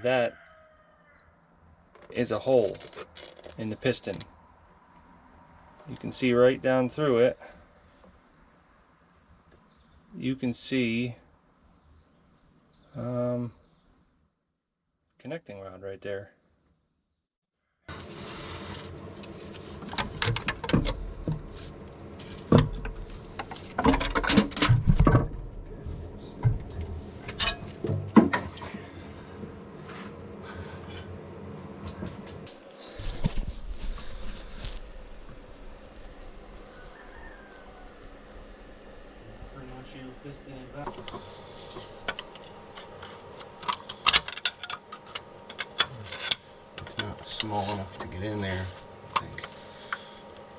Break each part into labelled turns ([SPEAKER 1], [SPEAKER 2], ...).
[SPEAKER 1] that is a hole in the piston. You can see right down through it. You can see connecting rod right there.
[SPEAKER 2] Piston and valve. It's not small enough to get in there, I think.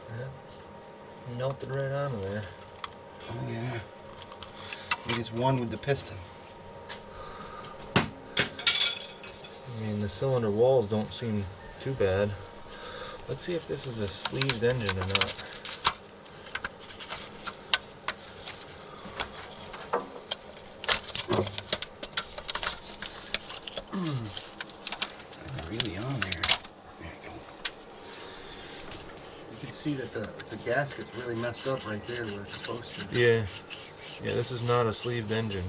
[SPEAKER 1] That's melted right out of there.
[SPEAKER 2] Oh yeah. It is one with the piston.
[SPEAKER 1] I mean, the cylinder walls don't seem too bad. Let's see if this is a sleeved engine or not.
[SPEAKER 2] Really on there. There you go. You can see that the gasket's really messed up right there where it's supposed to.
[SPEAKER 1] Yeah, this is not a sleeved engine.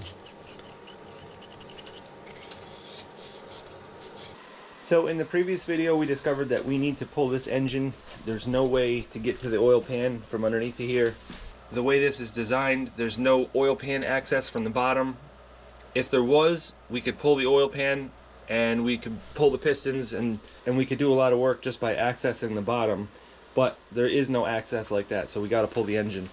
[SPEAKER 1] So in the previous video we discovered that we need to pull this engine. There's no way to get to the oil pan from underneath of here. The way this is designed, there's no oil pan access from the bottom. If there was, we could pull the oil pan and we could pull the pistons and we could do a lot of work just by accessing the bottom. But there is no access like that, so we got to pull the engine.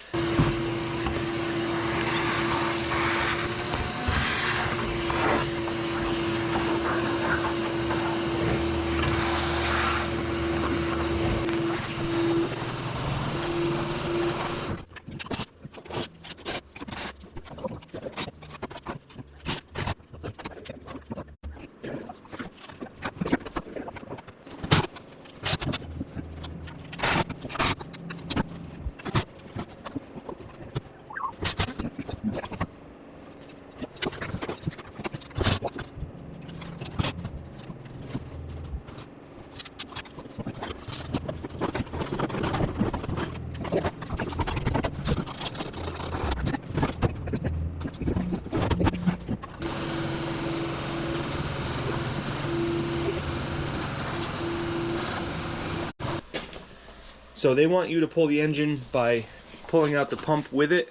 [SPEAKER 1] So they want you to pull the engine by pulling out the pump with it.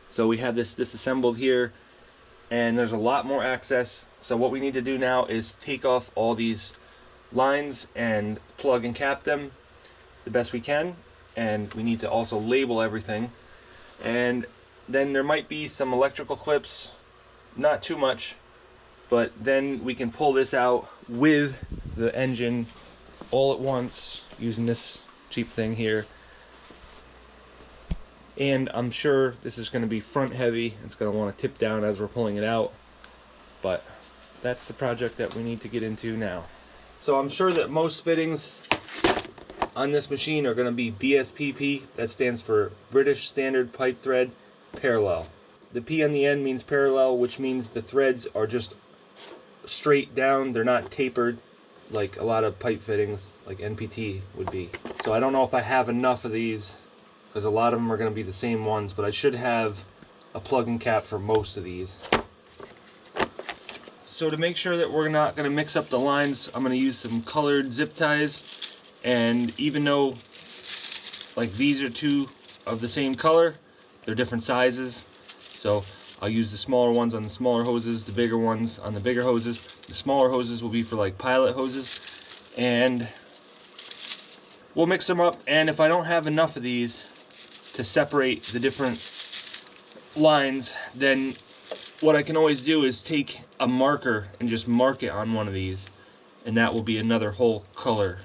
[SPEAKER 1] So we have this disassembled here, and there's a lot more access. So what we need to do now is take off all these lines and plug and cap them the best we can. And we need to also label everything. And then there might be some electrical clips, not too much, but then we can pull this out with the engine all at once using this cheap thing here. And I'm sure this is going to be front heavy. It's going to want to tip down as we're pulling it out, but that's the project that we need to get into now. So I'm sure that most fittings on this machine are going to be BSPP. That stands for British Standard Pipe Thread Parallel. The P on the end means parallel, which means the threads are just straight down. They're not tapered like a lot of pipe fittings like NPT would be. So I don't know if I have enough of these, because a lot of them are going to be the same ones, but I should have a plug and cap for most of these. So to make sure that we're not going to mix up the lines, I'm going to use some colored zip ties. And even though like these are two of the same color, they're different sizes. So I'll use the smaller ones on the smaller hoses, the bigger ones on the bigger hoses. The smaller hoses will be for like pilot hoses. And we'll mix them up, and if I don't have enough of these to separate the different lines, then what I can always do is take a marker and just mark it on one of these, and that will be another whole color.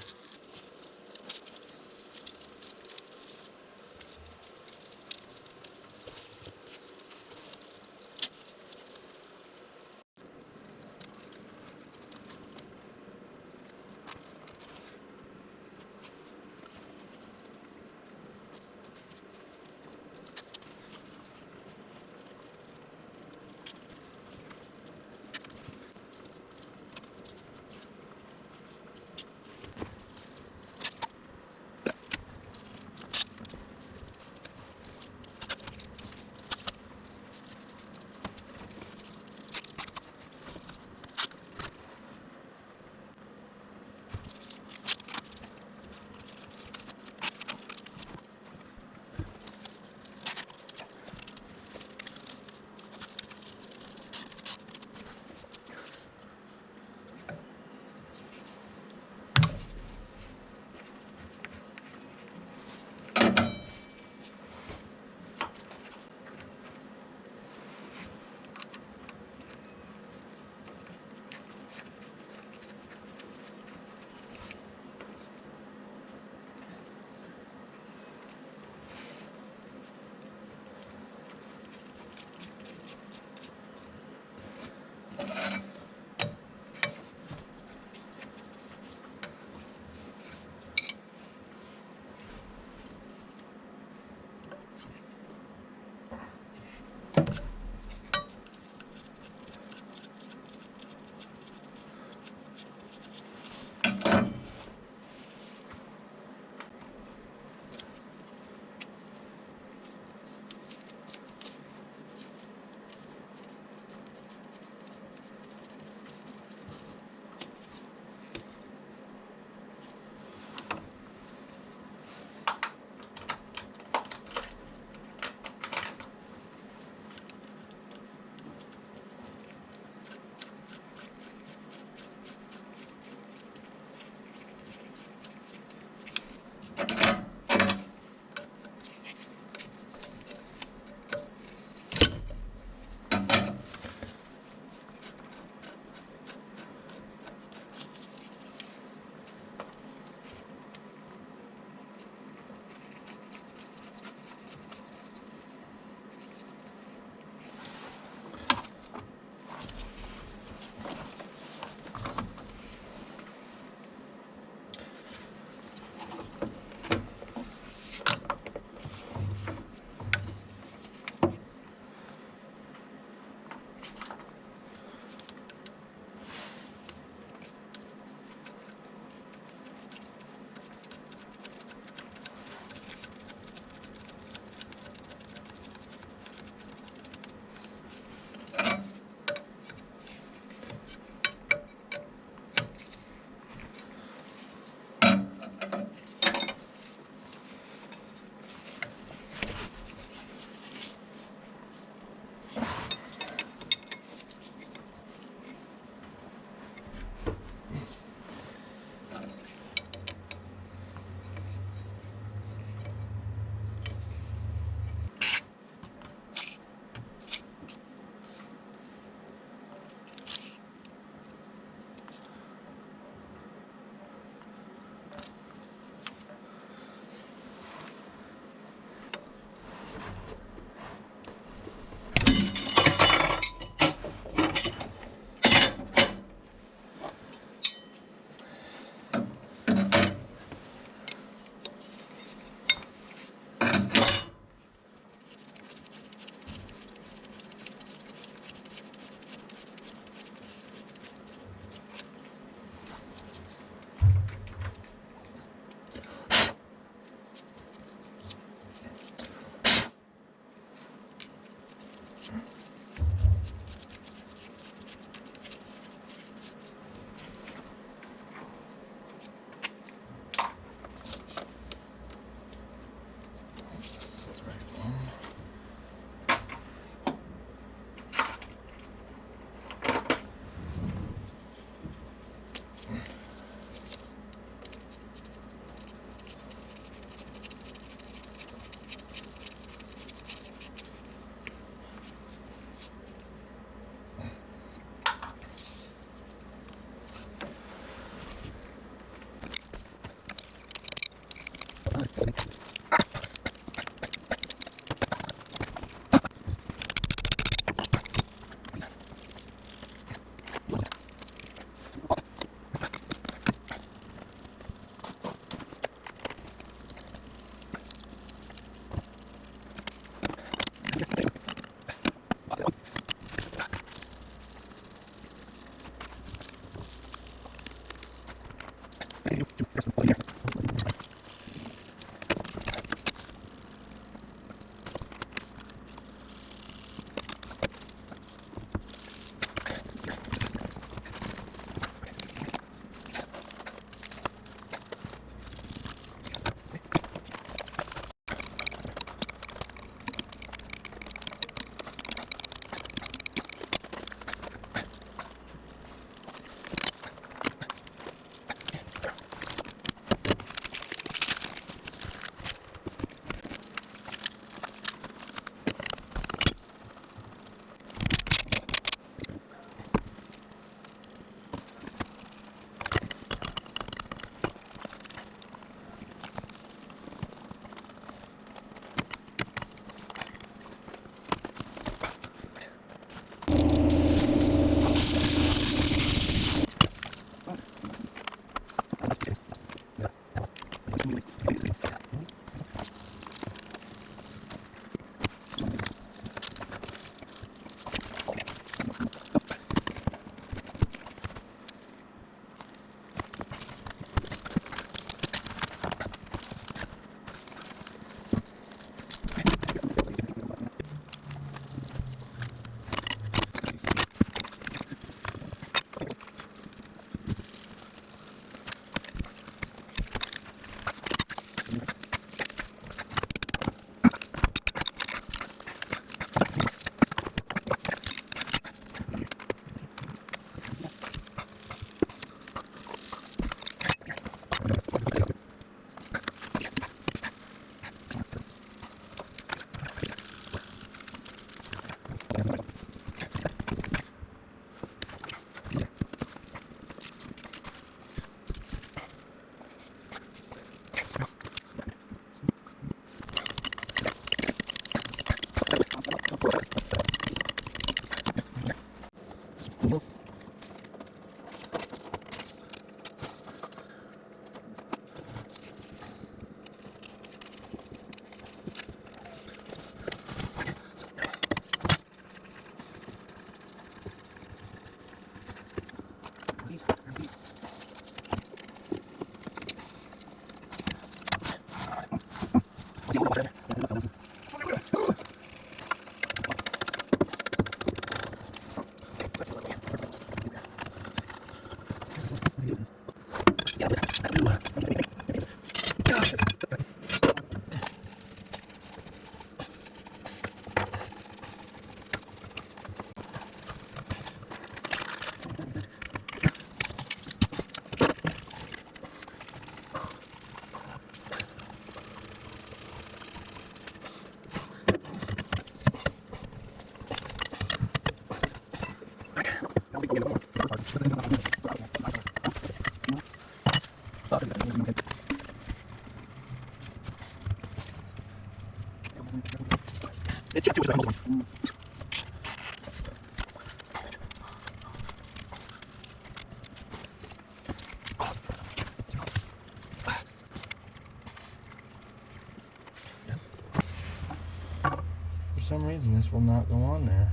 [SPEAKER 1] For some reason, this will not go on there.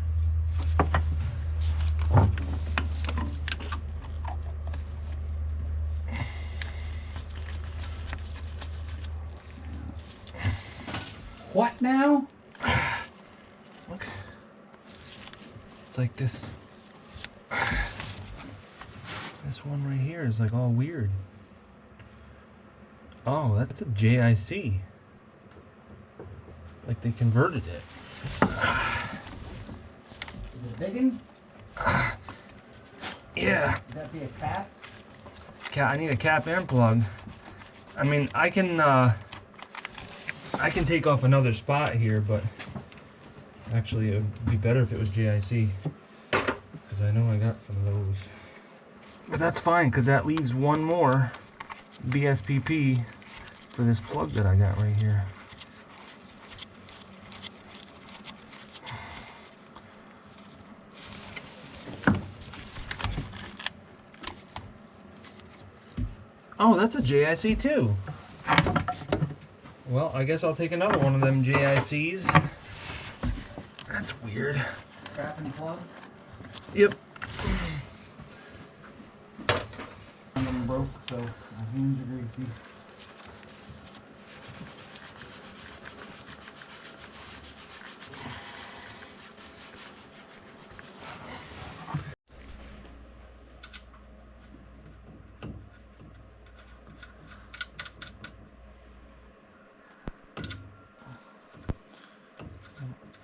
[SPEAKER 3] What now?
[SPEAKER 1] Look. It's like this. This one right here is like all weird. Oh, that's a JIC. Like they converted it.
[SPEAKER 3] Is it big one?
[SPEAKER 1] Yeah.
[SPEAKER 3] Would that be a cap?
[SPEAKER 1] I need a cap and plug. I mean, I can take off another spot here, but actually it would be better if it was JIC, because I know I got some of those. But that's fine, because that leaves one more BSPP for this plug that I got right here. Oh, that's a JIC too. Well, I guess I'll take another one of them JICs. That's weird.
[SPEAKER 3] Cap and plug?
[SPEAKER 1] Yep.
[SPEAKER 3] I'm broke, so my hands are greasy.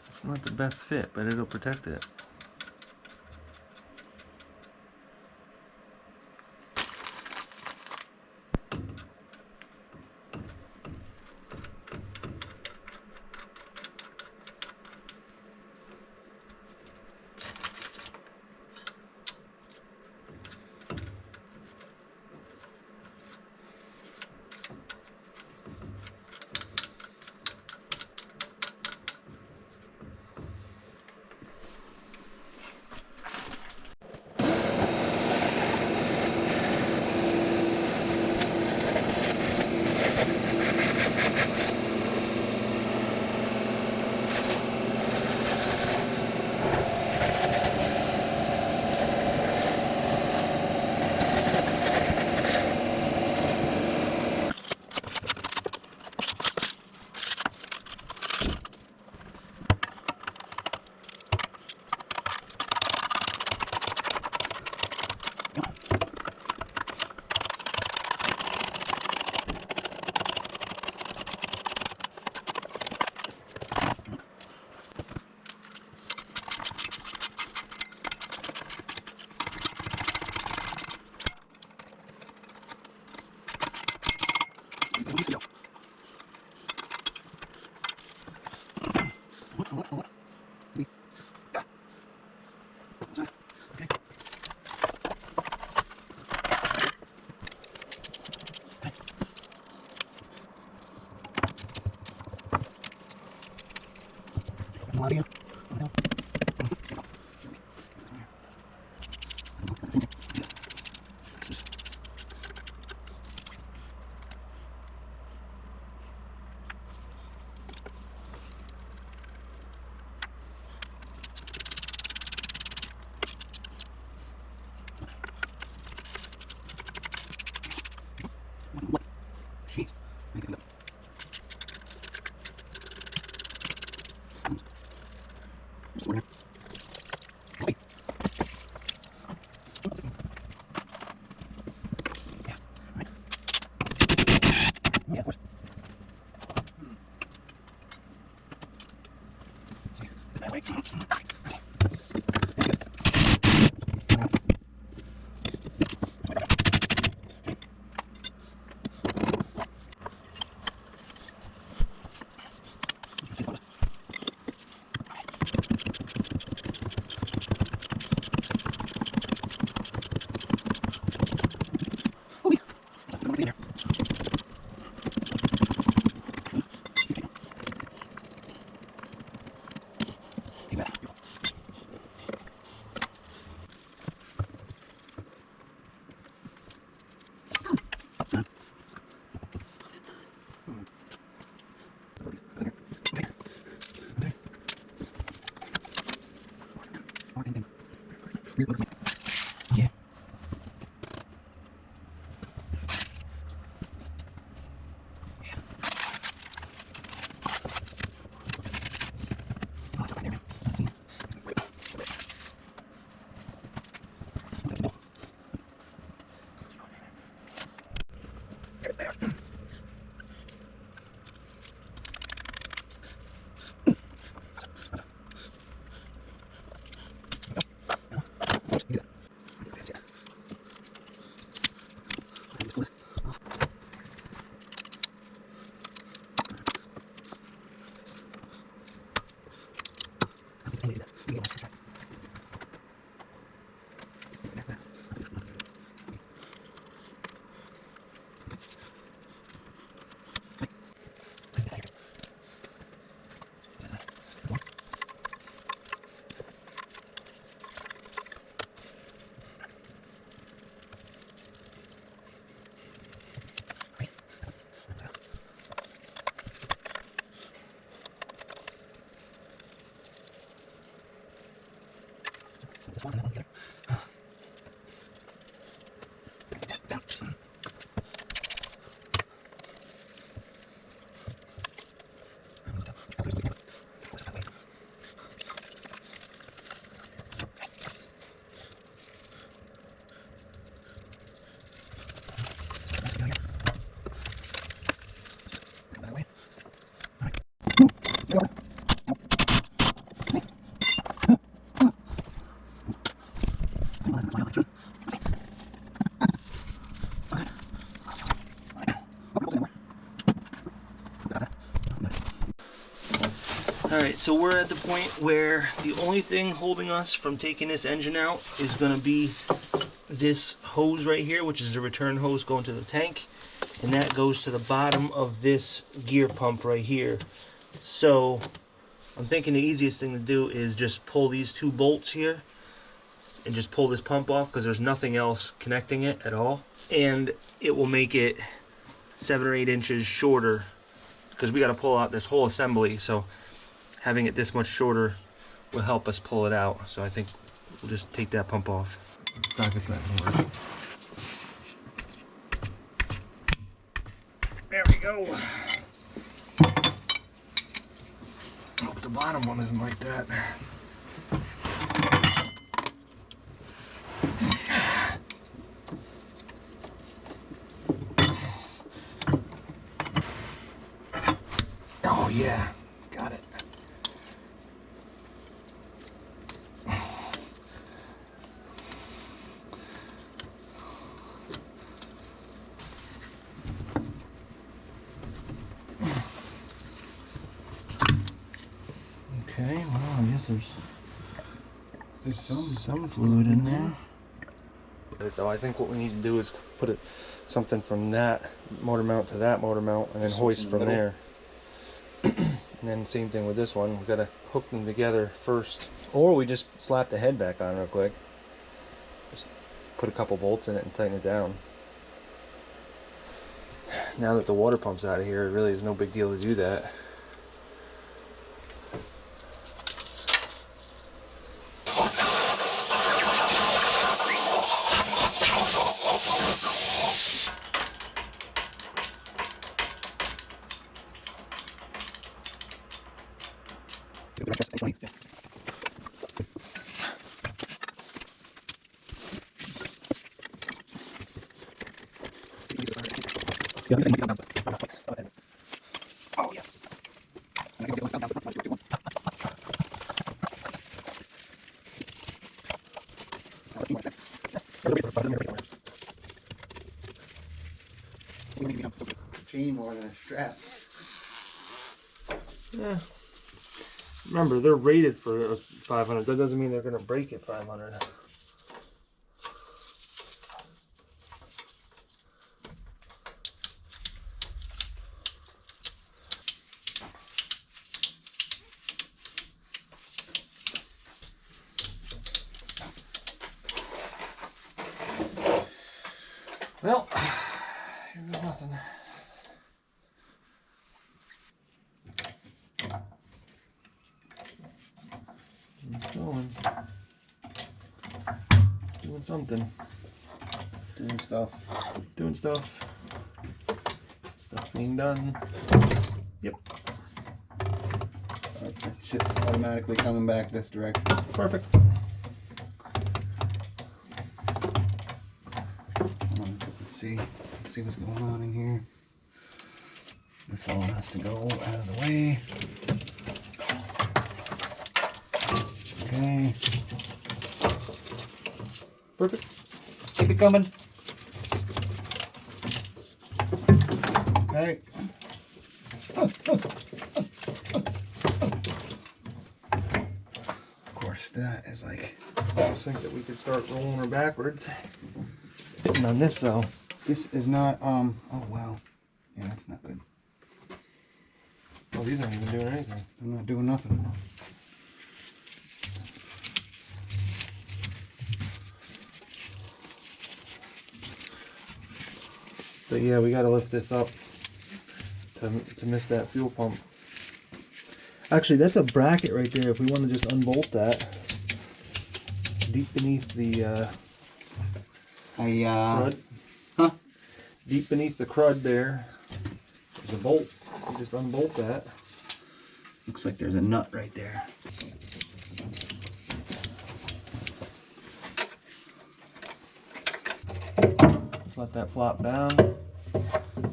[SPEAKER 1] It's not the best fit, but it'll protect it.
[SPEAKER 2] Yeah.
[SPEAKER 1] Alright, so we're at the point where the only thing holding us from taking this engine out is going to be this hose right here, which is the return hose going to the tank, and that goes to the bottom of this gear pump right here. So I'm thinking the easiest thing to do is just pull these two bolts here and just pull this pump off, because there's nothing else connecting it at all, and it will make it 7 or 8 inches shorter, because we got to pull out this whole assembly. So having it this much shorter will help us pull it out. So I think we'll just take that pump off. There we go. Hope the bottom one isn't like that. Oh yeah, got it. Okay, well, I guess there's some fluid in there. Though I think what we need to do is put something from that motor mount to that motor mount, and then hoist from there. And then same thing with this one. We've got to hook them together first, or we just slap the head back on real quick. Just put a couple bolts in it and tighten it down. Now that the water pump's out of here, it really is no big deal to do that.
[SPEAKER 3] Oh yeah.
[SPEAKER 2] Chain more than a strap.
[SPEAKER 1] Yeah. Remember, they're rated for 500. That doesn't mean they're going to break at 500. Well, here goes nothing. Keep going. Doing something.
[SPEAKER 2] Doing stuff.
[SPEAKER 1] Doing stuff. Stuff being done. Yep.
[SPEAKER 2] It's just automatically coming back this direction.
[SPEAKER 1] Perfect.
[SPEAKER 2] Let's see what's going on in here. This all has to go out of the way. Okay.
[SPEAKER 1] Perfect.
[SPEAKER 2] Keep it coming. Okay. Of course, that is like.
[SPEAKER 1] I just think that we could start rolling her backwards. Hitting on this though.
[SPEAKER 2] This is not. Oh wow. Yeah, that's not good.
[SPEAKER 1] Oh, these aren't even doing anything.
[SPEAKER 2] I'm not doing nothing.
[SPEAKER 1] But yeah, we got to lift this up to miss that fuel pump. Actually, that's a bracket right there. If we want to just unbolt that, deep beneath the crud.
[SPEAKER 2] Huh?
[SPEAKER 1] Deep beneath the crud there, there's a bolt. You just unbolt that.
[SPEAKER 2] Looks like there's a nut right there.
[SPEAKER 1] Just let that flop down.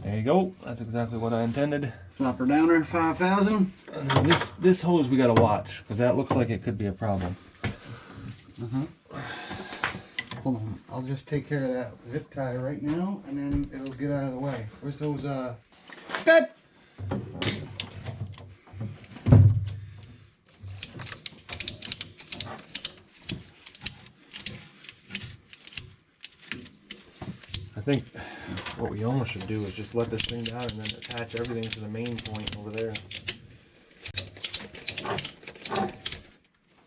[SPEAKER 1] There you go. That's exactly what I intended.
[SPEAKER 2] Flopper downer, 5,000.
[SPEAKER 1] And then this hose we gotta watch, because that looks like it could be a problem.
[SPEAKER 2] Hold on, I'll just take care of that zip tie right now, and then it'll get out of the way. Where's those, Good!
[SPEAKER 1] I think what we almost should do is just let this thing down and then attach everything to the main point over there.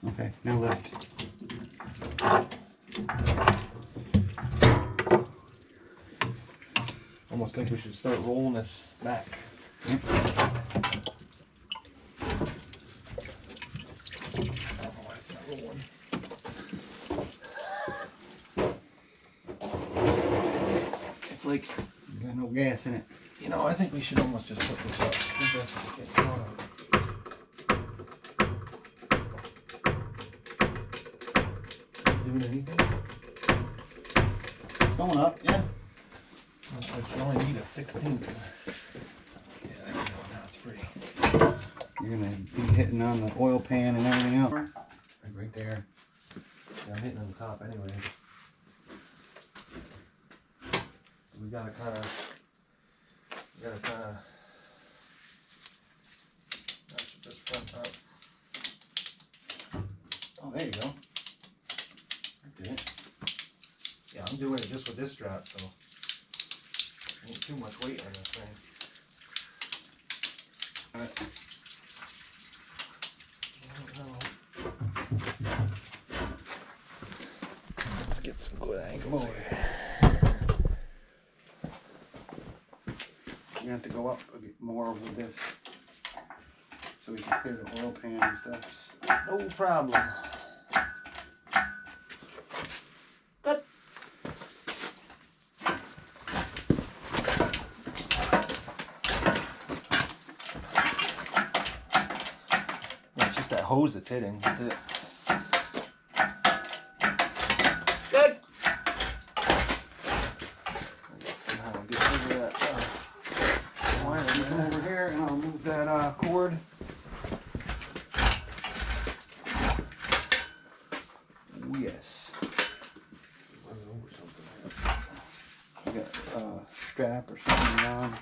[SPEAKER 2] Okay, now lift.
[SPEAKER 1] Almost think we should start rolling this back. I don't know why it's not rolling. It's like,
[SPEAKER 2] You got no gas in it.
[SPEAKER 1] you know, I think we should almost just put this up. Doing anything?
[SPEAKER 2] Going up, yeah.
[SPEAKER 1] You only need a 16th. Yeah, there we go. Now it's free.
[SPEAKER 2] You're gonna be hitting on the oil pan and everything else. Right there.
[SPEAKER 1] Yeah, I'm hitting on the top anyway. So we gotta kind of match this front up.
[SPEAKER 2] Oh, there you go. I did it.
[SPEAKER 1] Yeah, I'm doing it just with this strap, so ain't too much weight on this thing. Let's get some good angles here.
[SPEAKER 2] You have to go up a bit more with this, so we can clear the oil pan and stuff.
[SPEAKER 1] No problem. Good. Yeah, it's just that hose that's hitting. That's it.
[SPEAKER 2] Good.
[SPEAKER 1] I guess somehow I'll get over that.
[SPEAKER 2] strap or something on.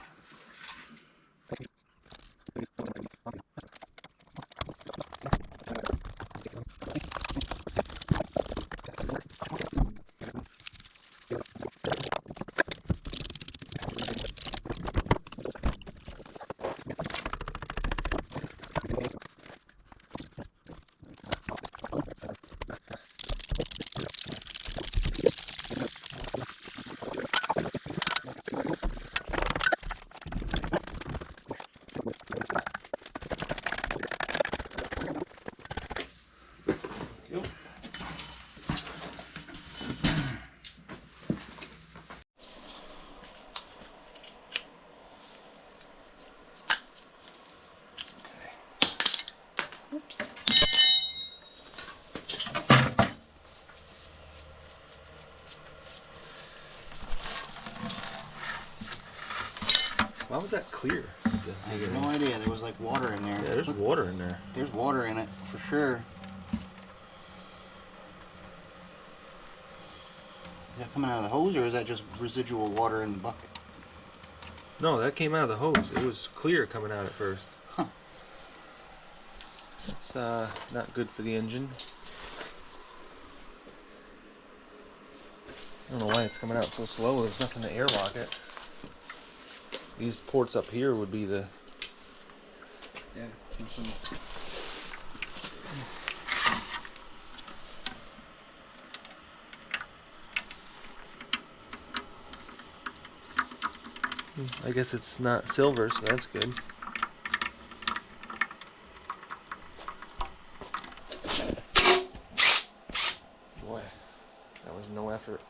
[SPEAKER 1] Oops. Why was that clear?
[SPEAKER 2] I have no idea. There was like water in there.
[SPEAKER 1] Yeah, there's water in there.
[SPEAKER 2] There's water in it for sure. Is that coming out of the hose, or is that just residual water in the bucket?
[SPEAKER 1] No, that came out of the hose. It was clear coming out at first.
[SPEAKER 2] Huh.
[SPEAKER 1] It's not good for the engine. I don't know why it's coming out so slow. There's nothing to airlock it. These ports up here would be the...
[SPEAKER 2] Yeah.
[SPEAKER 1] I guess it's not silver, so that's good. Boy, that was no effort.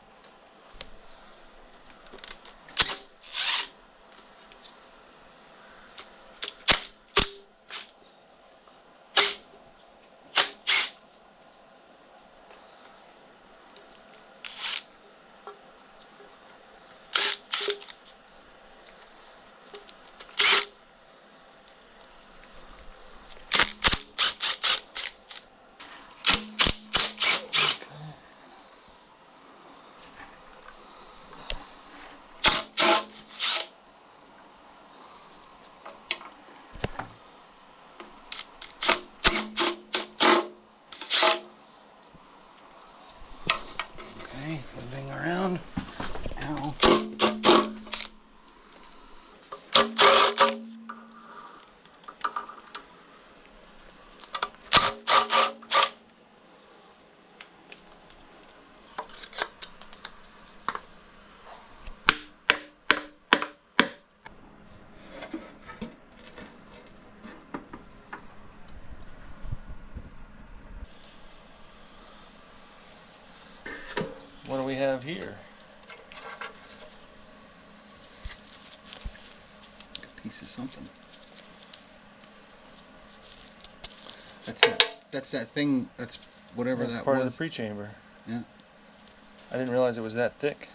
[SPEAKER 2] Okay, moving around. Ow.
[SPEAKER 1] What do we have here?
[SPEAKER 2] A piece of something. That's that thing. That's whatever
[SPEAKER 1] That's
[SPEAKER 2] that
[SPEAKER 1] part
[SPEAKER 2] was.
[SPEAKER 1] of the pre-chamber.
[SPEAKER 2] Yeah.
[SPEAKER 1] I didn't realize it was that thick.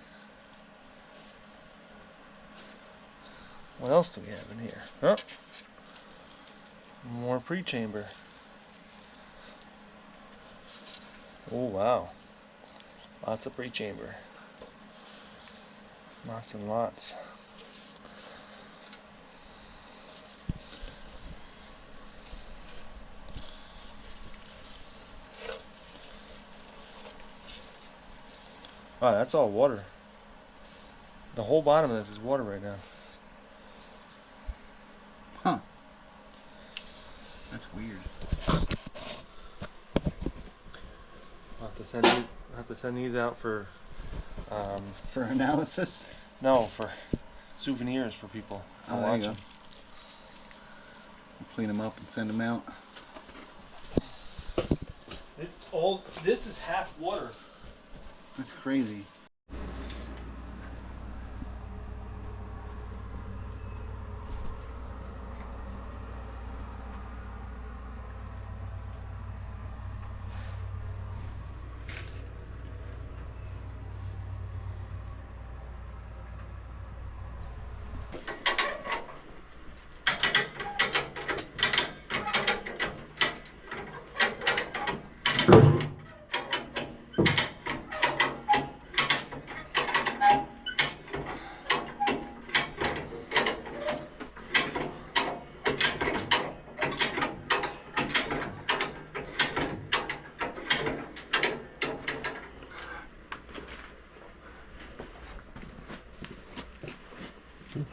[SPEAKER 1] What else do we have in here? Oh, more pre-chamber. Oh wow, lots of pre-chamber. Lots and lots. Wow, that's all water. The whole bottom of this is water right now.
[SPEAKER 2] Huh. That's weird.
[SPEAKER 1] I'll have to send these out for
[SPEAKER 2] For analysis?
[SPEAKER 1] no, for souvenirs for people
[SPEAKER 2] Oh, there you
[SPEAKER 1] watching.
[SPEAKER 2] go. We'll clean them up and send them out.
[SPEAKER 1] It's all. This is half water.
[SPEAKER 2] That's crazy.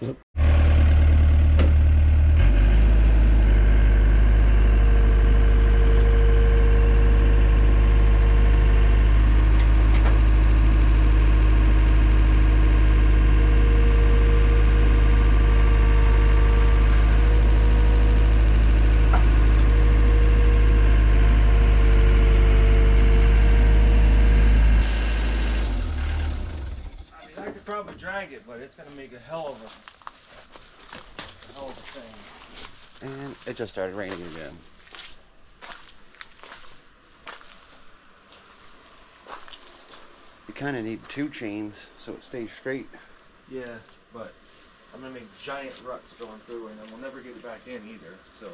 [SPEAKER 4] Yep.
[SPEAKER 1] I could probably drag it, but it's gonna make a hell of a thing.
[SPEAKER 2] And it just started raining again. You kind of need 2 chains so it stays straight.
[SPEAKER 1] Yeah, but I'm gonna make giant ruts going through, and then we'll never get it back in either. So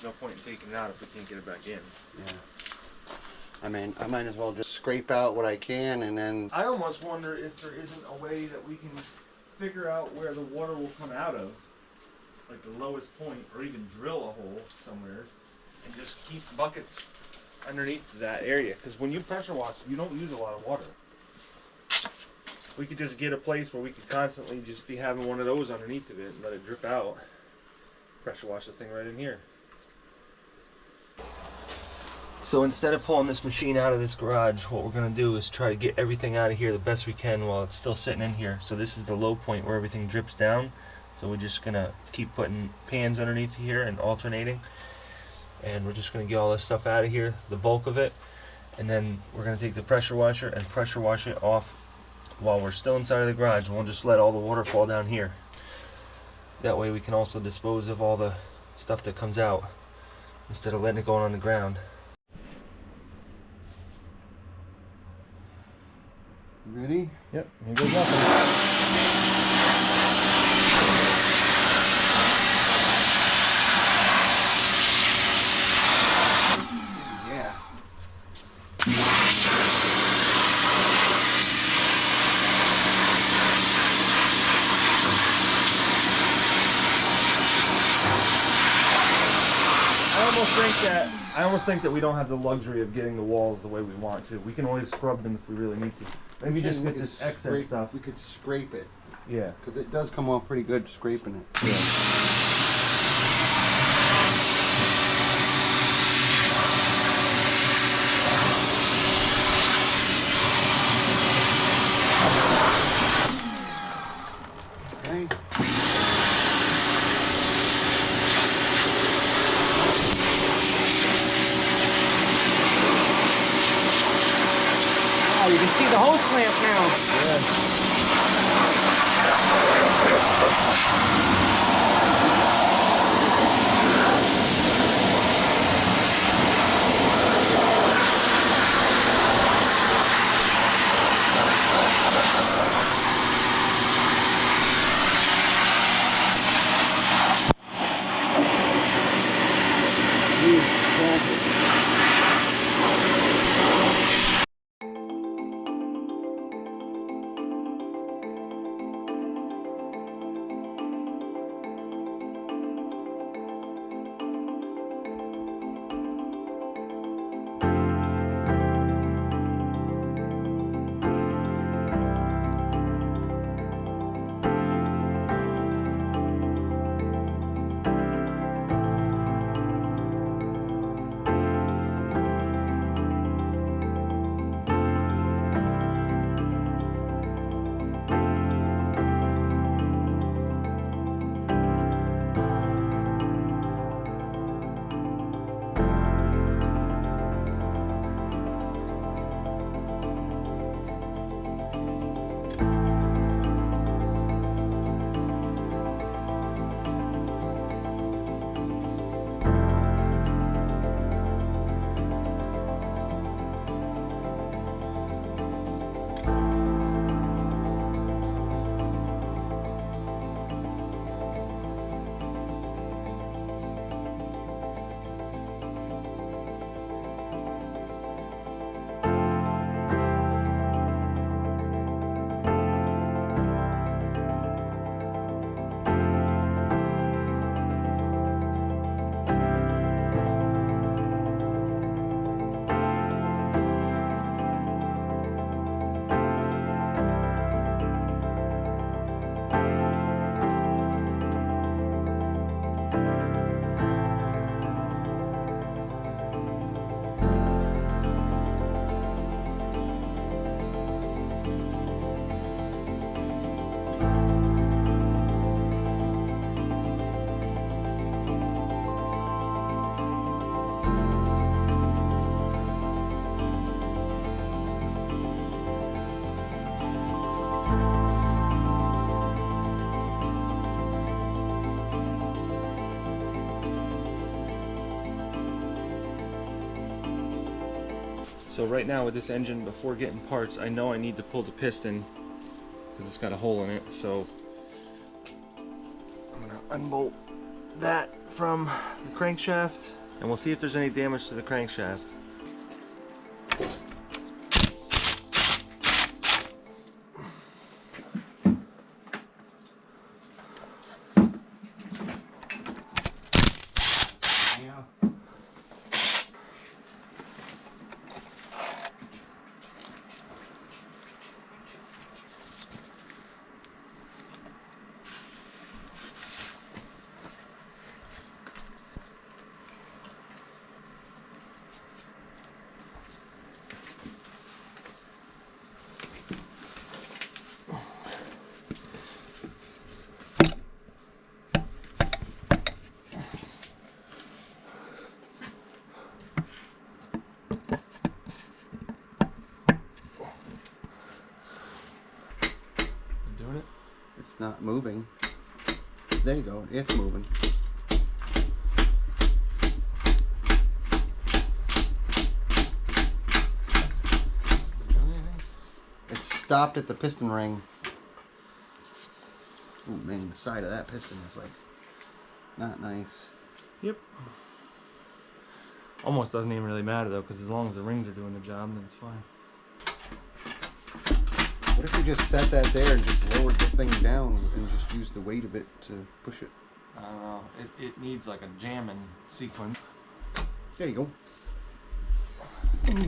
[SPEAKER 1] no point in taking it out if we can't get it back in.
[SPEAKER 2] Yeah. I mean, I might as well just scrape out what I can and then...
[SPEAKER 1] I almost wonder if there isn't a way that we can figure out where the water will come out of, like the lowest point, or even drill a hole somewhere, and just keep buckets underneath that area. Because when you pressure wash, you don't use a lot of water. We could just get a place where we could constantly just be having one of those underneath of it and let it drip out. Pressure wash the thing right in here. So instead of pulling this machine out of this garage, what we're going to do is try to get everything out of here the best we can while it's still sitting in here. So this is the low point where everything drips down. So we're just going to keep putting pans underneath here and alternating. And we're just going to get all this stuff out of here, the bulk of it. And then we're going to take the pressure washer and pressure wash it off while we're still inside of the garage. And we'll just let all the water fall down here. That way we can also dispose of all the stuff that comes out instead of letting it go on the ground.
[SPEAKER 2] Ready?
[SPEAKER 1] Yep, here goes nothing.
[SPEAKER 2] Yeah.
[SPEAKER 1] I almost think that we don't have the luxury of getting the walls the way we want to. We can always scrub them if we really need to. Maybe just get this excess stuff.
[SPEAKER 2] We could scrape it.
[SPEAKER 1] Yeah.
[SPEAKER 2] Because it does come off pretty good scraping it.
[SPEAKER 1] Yeah.
[SPEAKER 2] Okay.
[SPEAKER 3] Oh, you can see the hose clamp now.
[SPEAKER 1] So right now with this engine, before getting parts, I know I need to pull the piston because it's got a hole in it. So I'm gonna unbolt that from the crankshaft and we'll see if there's any damage to the crankshaft.
[SPEAKER 2] It's not moving. There you go. It's moving. It's stopped at the piston ring. Oh man, the side of that piston is like not nice.
[SPEAKER 1] Yep. Almost doesn't even really matter though, because as long as the rings are doing the job, then it's fine.
[SPEAKER 2] What if you just set that there and just lowered the thing down and just used the weight of it to push it?
[SPEAKER 1] I don't know. It needs like a jamming sequence.
[SPEAKER 2] There you go. There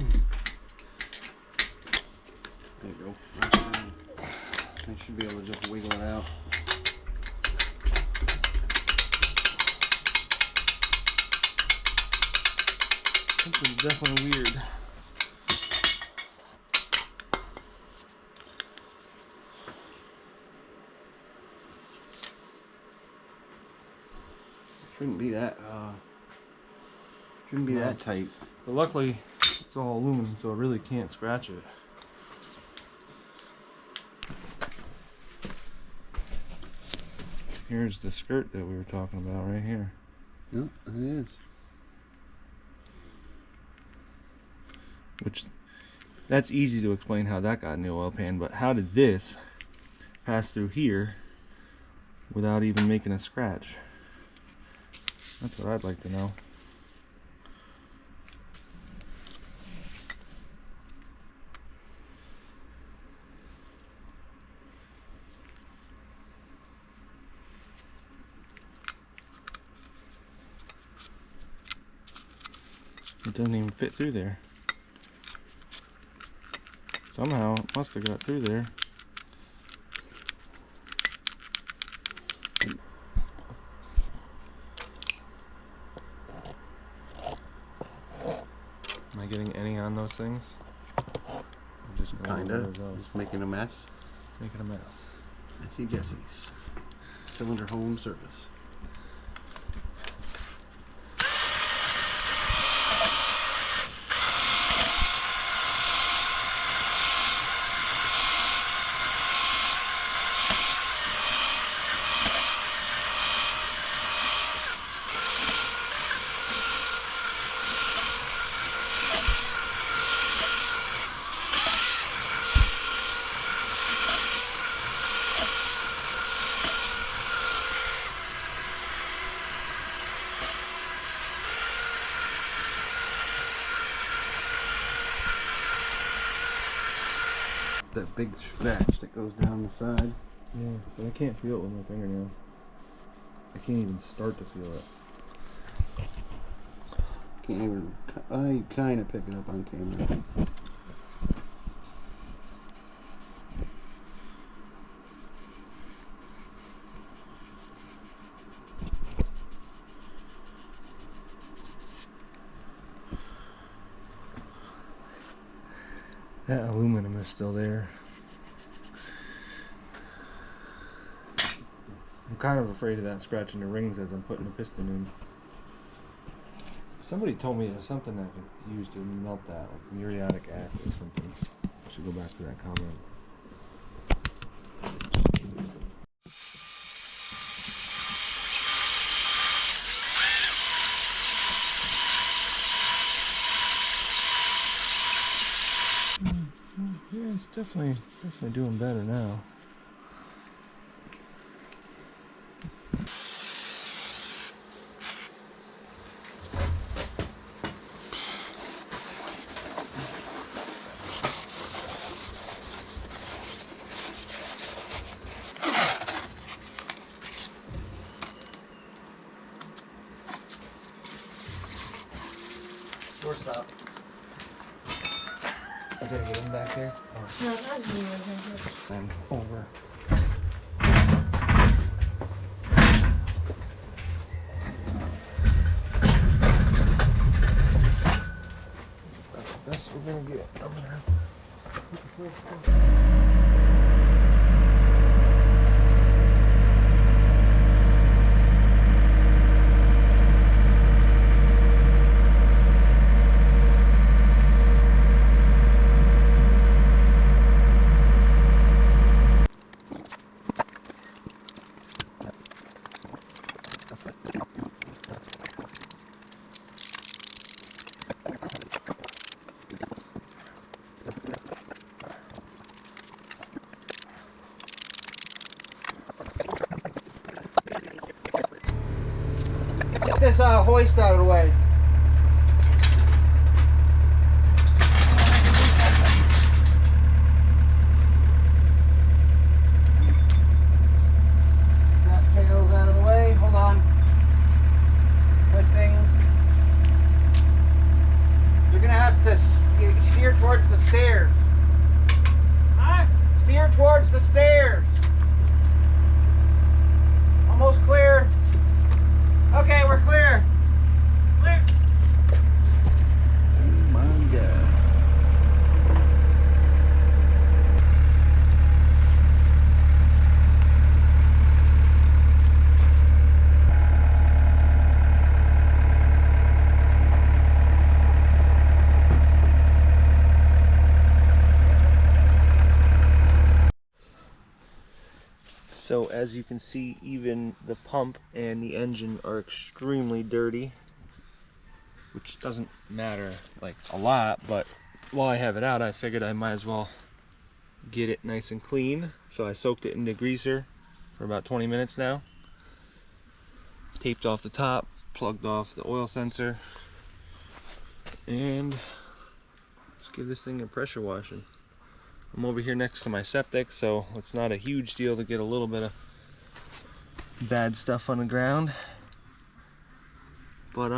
[SPEAKER 2] you go. I should be able to just wiggle it out.
[SPEAKER 1] Something's definitely weird.
[SPEAKER 2] Shouldn't be that that tight.
[SPEAKER 1] But luckily it's all aluminum, so it really can't scratch it. Here's the skirt that we were talking about right here.
[SPEAKER 2] Yep, it is.
[SPEAKER 1] Which, that's easy to explain how that got in the oil pan, but how did this pass through here without even making a scratch? That's what I'd like to know. It doesn't even fit through there. Somehow it must have got through there. Am I getting any on those things? I'm just gonna
[SPEAKER 2] Kinda. Just making a mess.
[SPEAKER 1] Making a mess.
[SPEAKER 2] Messy Jesse's Cylinder Home Service. That big scratch that goes down the side.
[SPEAKER 1] Yeah, but I can't feel it with my fingernails. I can't even start to feel it.
[SPEAKER 2] Can't even. I kind of pick it up on camera.
[SPEAKER 1] That aluminum is still there. I'm kind of afraid of that scratching the rings as I'm putting the piston in. Somebody told me there's something that could use to melt that, like muriatic acid or something. I should go back to that comment. It's definitely doing better now.
[SPEAKER 2] Shortstop. I gotta get him back there. Oh.
[SPEAKER 4] No, that's me.
[SPEAKER 2] I'm over.
[SPEAKER 1] That's the best we're gonna get. I'm gonna have
[SPEAKER 2] Get this hoist out of the way. That tail's out of the way. Hold on. Twisting. You're gonna have to steer towards the stairs. Steer towards the stairs. Almost clear. Okay, we're clear. Clear. Oh my God.
[SPEAKER 1] So as you can see, even the pump and the engine are extremely dirty, which doesn't matter like a lot, but while I have it out, I figured I might as well get it nice and clean. So I soaked it in degreaser for about 20 minutes now. Taped off the top, plugged off the oil sensor, and let's give this thing a pressure washing. I'm over here next to my septic, so it's not a huge deal to get a little bit of bad stuff on the ground. But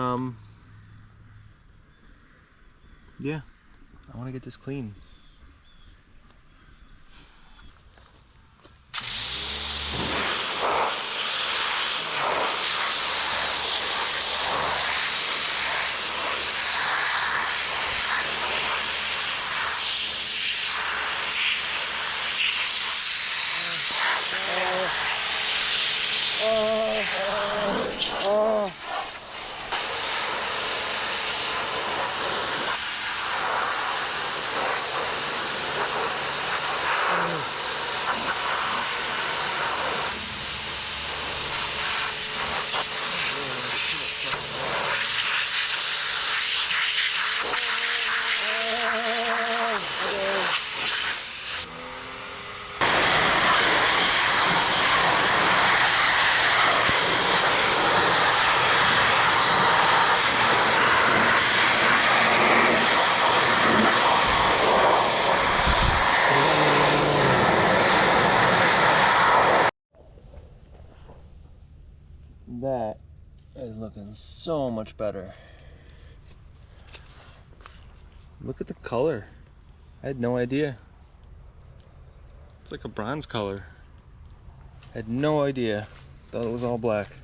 [SPEAKER 1] yeah, I want to get this clean. That is looking so much better. Look at the color. I had no idea. It's like a bronze color. I had no idea. Thought it was all black.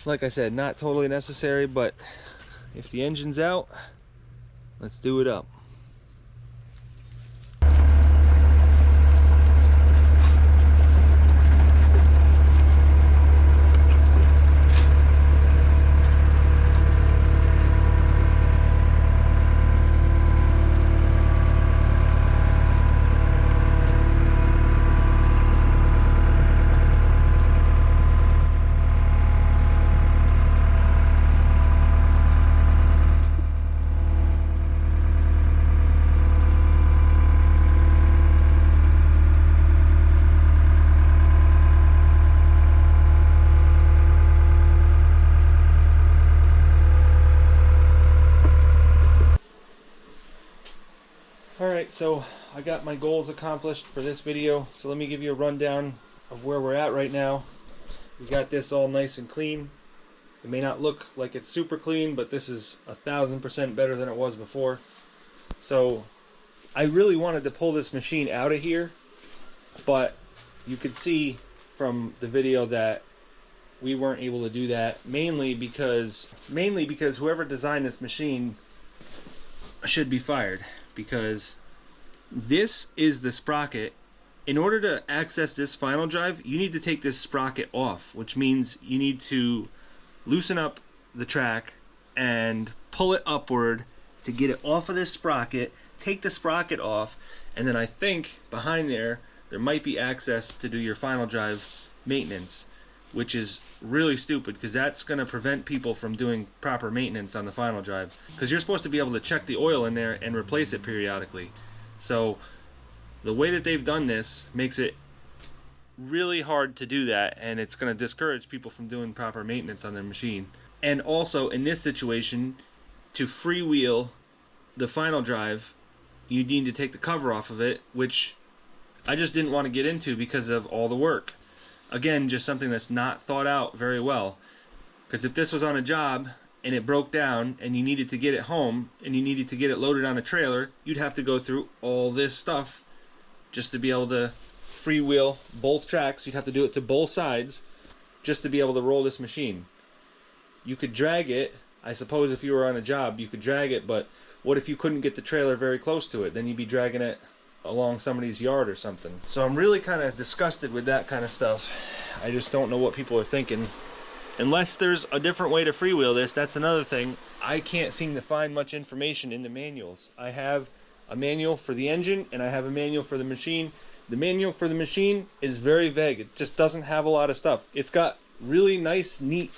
[SPEAKER 1] Like I said, not totally necessary, but if the engine's out, let's do it up. Alright, so I got my goals accomplished for this video, so let me give you a rundown of where we're at right now. We got this all nice and clean. It may not look like it's super clean, but this is 1000% better than it was before. So I really wanted to pull this machine out of here, but you could see from the video that we weren't able to do that, mainly because whoever designed this machine should be fired, because this is the sprocket. In order to access this final drive, you need to take this sprocket off, which means you need to loosen up the track and pull it upward to get it off of this sprocket, take the sprocket off, and then I think behind there might be access to do your final drive maintenance, which is really stupid because that's going to prevent people from doing proper maintenance on the final drive, because you're supposed to be able to check the oil in there and replace it periodically. So the way that they've done this makes it really hard to do that, and it's going to discourage people from doing proper maintenance on their machine. And also in this situation, to freewheel the final drive, you need to take the cover off of it, which I just didn't want to get into because of all the work. Again, just something that's not thought out very well. Because if this was on a job and it broke down and you needed to get it home and you needed to get it loaded on a trailer, you'd have to go through all this stuff just to be able to freewheel both tracks. You'd have to do it to both sides just to be able to roll this machine. You could drag it. I suppose if you were on a job, you could drag it, but what if you couldn't get the trailer very close to it? Then you'd be dragging it along somebody's yard or something. So I'm really kind of disgusted with that kind of stuff. I just don't know what people are thinking. Unless there's a different way to freewheel this, that's another thing. I can't seem to find much information in the manuals. I have a manual for the engine and I have a manual for the machine. The manual for the machine is very vague. It just doesn't have a lot of stuff. It's got really nice, neat,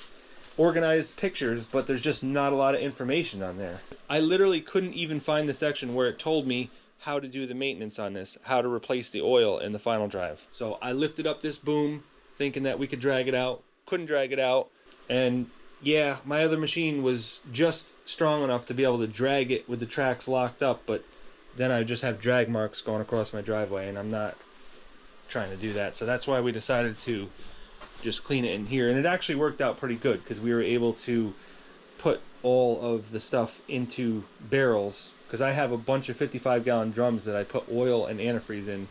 [SPEAKER 1] organized pictures, but there's just not a lot of information on there. I literally couldn't even find the section where it told me how to do the maintenance on this, how to replace the oil in the final drive. So I lifted up this boom thinking that we could drag it out. Couldn't drag it out. And yeah, my other machine was just strong enough to be able to drag it with the tracks locked up, but then I just have drag marks going across my driveway, and I'm not trying to do that. So that's why we decided to just clean it in here. And it actually worked out pretty good because we were able to put all of the stuff into barrels, because I have a bunch of 55-gallon drums that I put oil and antifreeze in,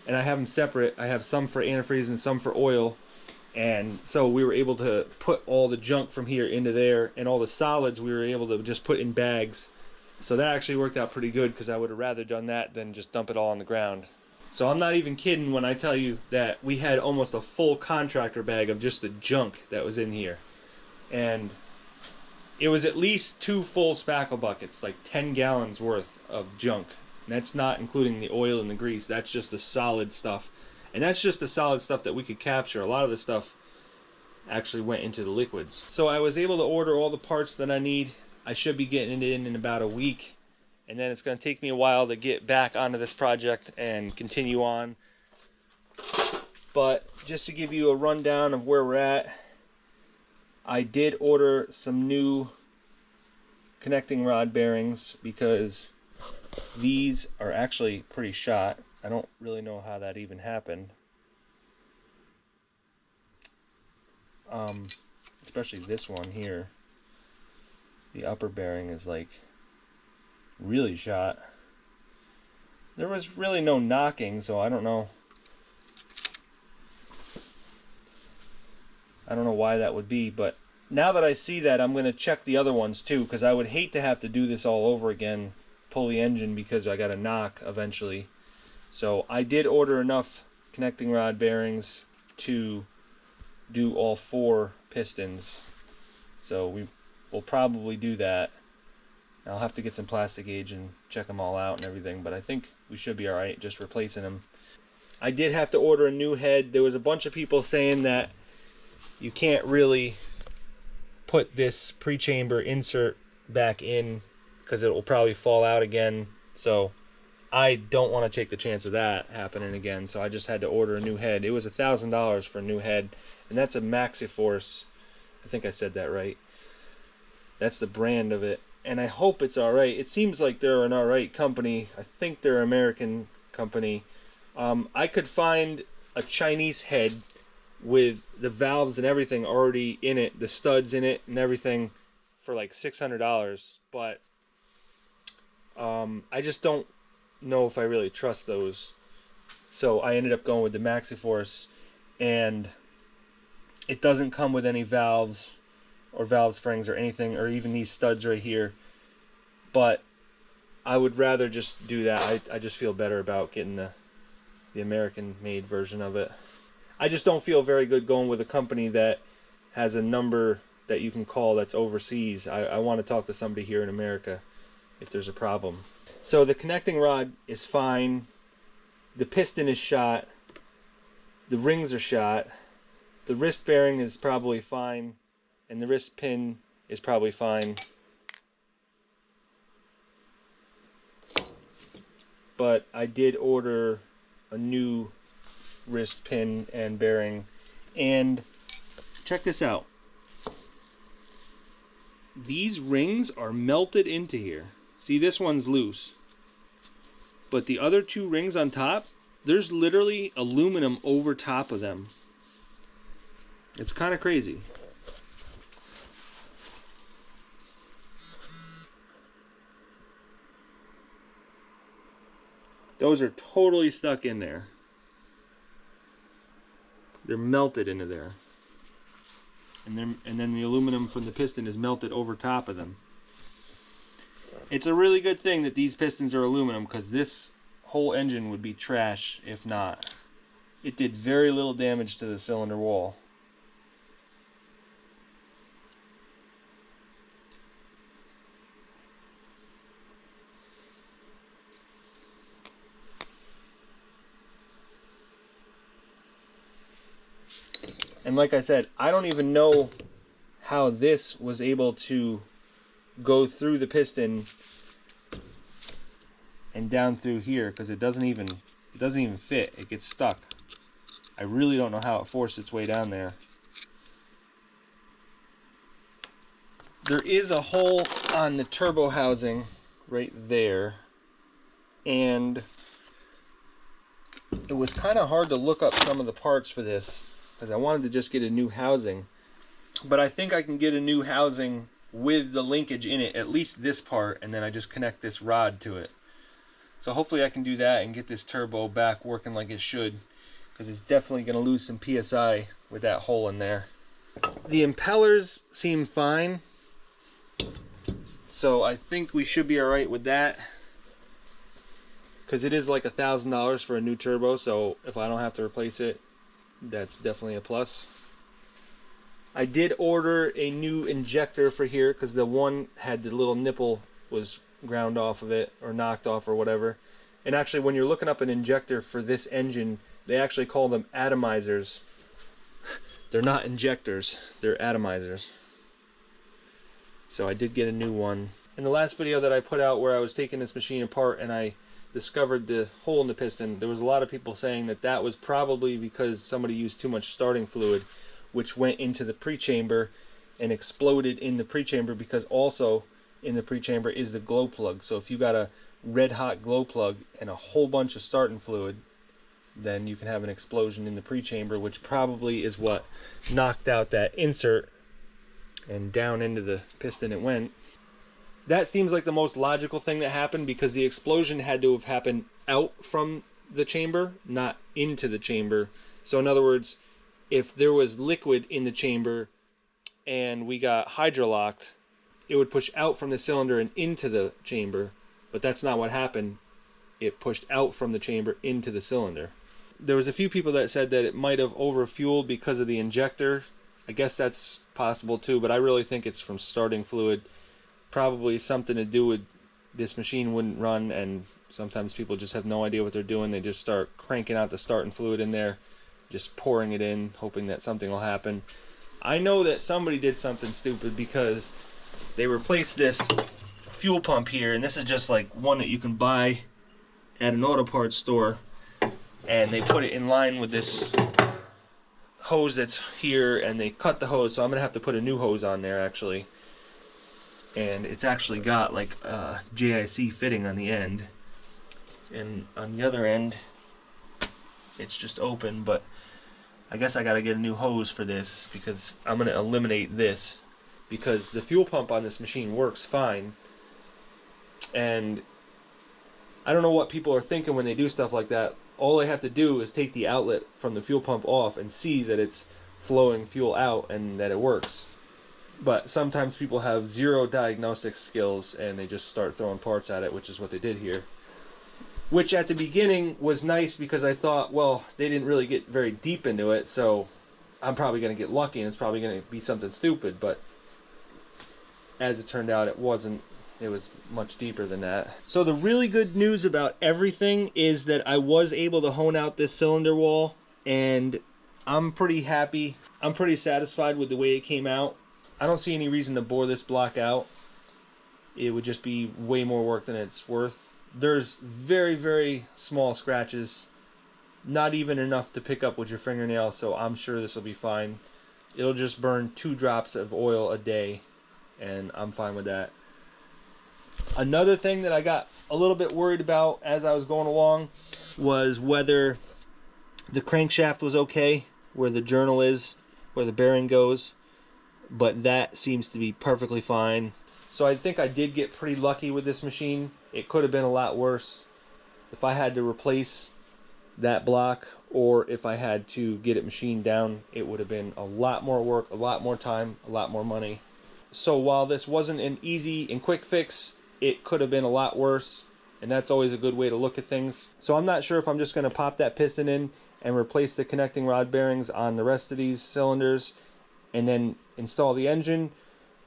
[SPEAKER 1] and I have them separate. I have some for antifreeze and some for oil, and so we were able to put all the junk from here into there, and all the solids we were able to just put in bags. So that actually worked out pretty good, because I would have rather done that than just dump it all on the ground. So I'm not even kidding when I tell you that we had almost a full contractor bag of just the junk that was in here. And it was at least 2 full spackle buckets, like 10 gallons worth of junk. And that's not including the oil and the grease. That's just the solid stuff. And that's just the solid stuff that we could capture. A lot of the stuff actually went into the liquids. So I was able to order all the parts that I need. I should be getting it in about a week. And then it's going to take me a while to get back onto this project and continue on. But just to give you a rundown of where we're at, I did order some new connecting rod bearings because these are actually pretty shot. I don't really know how that even happened. Especially this one here. The upper bearing is like really shot. There was really no knocking, so I don't know. I don't know why that would be, but now that I see that, I'm going to check the other ones too, because I would hate to have to do this all over again, pull the engine because I got a knock eventually. So I did order enough connecting rod bearings to do all 4 pistons. So we will probably do that. I'll have to get some plastic gauge and check them all out and everything, but I think we should be alright just replacing them. I did have to order a new head. There was a bunch of people saying that you can't really put this pre-chamber insert back in because it will probably fall out again. So I don't want to take the chance of that happening again. So I just had to order a new head. It was $1,000 for a new head, and that's a Maxiforce. I think I said that right. That's the brand of it. and I hope it's alright. It seems like they're an alright company. I think they're an American company. I could find a Chinese head with the valves and everything already in it, the studs in it and everything, for like $600, but I just don't know if I really trust those. So I ended up going with the Maxiforce, and it doesn't come with any valves or valve springs or anything, or even these studs right here. But I would rather just do that. I just feel better about getting the American-made version of it. I just don't feel very good going with a company that has a number that you can call that's overseas. I want to talk to somebody here in America if there's a problem. So the connecting rod is fine. The piston is shot. The rings are shot. The wrist bearing is probably fine. And the wrist pin is probably fine. But I did order a new wrist pin and bearing. And check this out. These rings are melted into here. See, this one's loose. But the other two rings on top, there's literally aluminum over top of them. It's kind of crazy. Those are totally stuck in there. They're melted into there. And then the aluminum from the piston is melted over top of them. It's a really good thing that these pistons are aluminum, because this whole engine would be trash if not. It did very little damage to the cylinder wall. And like I said, I don't even know how this was able to go through the piston and down through here, because it doesn't even fit. It gets stuck. I really don't know how it forced its way down there. There is a hole on the turbo housing right there, and it was kind of hard to look up some of the parts for this, because I wanted to just get a new housing. But I think I can get a new housing with the linkage in it, at least this part, and then I just connect this rod to it. So hopefully I can do that and get this turbo back working like it should, because it's definitely going to lose some PSI with that hole in there. The impellers seem fine, so I think we should be alright with that, because it is like $1,000 for a new turbo, so if I don't have to replace it, that's definitely a plus. I did order a new injector for here, because the one had the little nipple was ground off of it, or knocked off, or whatever. And actually, when you're looking up an injector for this engine, they actually call them atomizers. They're not injectors, they're atomizers. So I did get a new one. In the last video that I put out where I was taking this machine apart and I discovered the hole in the piston, there was a lot of people saying that that was probably because somebody used too much starting fluid, which went into the pre-chamber and exploded in the pre-chamber, because also in the pre-chamber is the glow plug. So if you got a red hot glow plug and a whole bunch of starting fluid, then you can have an explosion in the pre-chamber, which probably is what knocked out that insert, and down into the piston it went. That seems like the most logical thing that happened, because the explosion had to have happened out from the chamber, not into the chamber. So in other words, if there was liquid in the chamber and we got hydrolocked, it would push out from the cylinder and into the chamber, but that's not what happened. It pushed out from the chamber into the cylinder. There was a few people that said that it might have overfueled because of the injector. I guess that's possible too, but I really think it's from starting fluid. Probably something to do with this machine wouldn't run, and sometimes people just have no idea what they're doing. They just start cranking out the starting fluid in there, just pouring it in, hoping that something will happen. I know that somebody did something stupid, because they replaced this fuel pump here, and this is just like one that you can buy at an auto parts store, and they put it in line with this hose that's here, and they cut the hose, so I'm gonna have to put a new hose on there actually. and it's actually got like a JIC fitting on the end, and on the other end it's just open. But I guess I gotta get a new hose for this, because I'm gonna eliminate this, because the fuel pump on this machine works fine, and I don't know what people are thinking when they do stuff like that. All I have to do is take the outlet from the fuel pump off and see that it's flowing fuel out and that it works. But sometimes people have zero diagnostic skills and they just start throwing parts at it, which is what they did here. Which at the beginning was nice, because I thought, well, they didn't really get very deep into it, so I'm probably going to get lucky and it's probably going to be something stupid. But as it turned out, it wasn't. It was much deeper than that. So the really good news about everything is that I was able to hone out this cylinder wall, and I'm pretty happy. I'm pretty satisfied with the way it came out. I don't see any reason to bore this block out. It would just be way more work than it's worth. There's very, very small scratches, not even enough to pick up with your fingernail, so I'm sure this will be fine. It'll just burn 2 drops of oil a day, and I'm fine with that. Another thing that I got a little bit worried about as I was going along was whether the crankshaft was okay, where the journal is, where the bearing goes, but that seems to be perfectly fine. So I think I did get pretty lucky with this machine. It could have been a lot worse if I had to replace that block, or if I had to get it machined down. It would have been a lot more work, a lot more time, a lot more money. So while this wasn't an easy and quick fix, it could have been a lot worse, and that's always a good way to look at things. So I'm not sure if I'm just going to pop that piston in and replace the connecting rod bearings on the rest of these cylinders and then install the engine,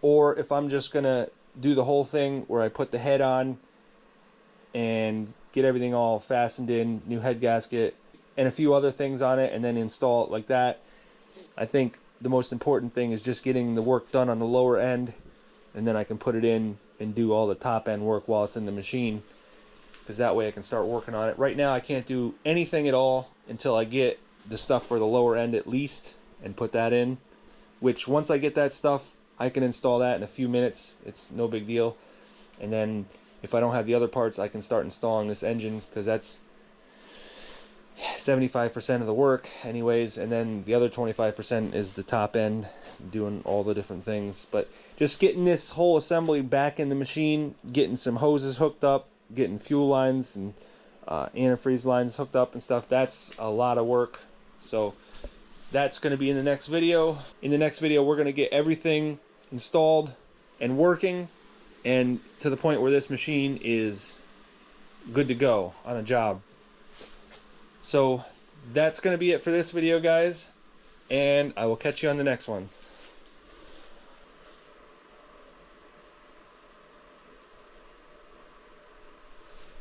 [SPEAKER 1] or if I'm just going to do the whole thing where I put the head on and get everything all fastened in, new head gasket, and a few other things on it, and then install it like that. I think the most important thing is just getting the work done on the lower end, and then I can put it in and do all the top end work while it's in the machine, because that way I can start working on it. Right now I can't do anything at all until I get the stuff for the lower end at least and put that in, which once I get that stuff, I can install that in a few minutes. It's no big deal. And then if I don't have the other parts, I can start installing this engine, because that's 75% of the work anyways, and then the other 25% is the top end, doing all the different things. But just getting this whole assembly back in the machine, getting some hoses hooked up, getting fuel lines and antifreeze lines hooked up and stuff, that's a lot of work. So that's going to be in the next video. In the next video, we're going to get everything installed and working, and to the point where this machine is good to go on a job. So that's going to be it for this video, guys, and I will catch you on the next one.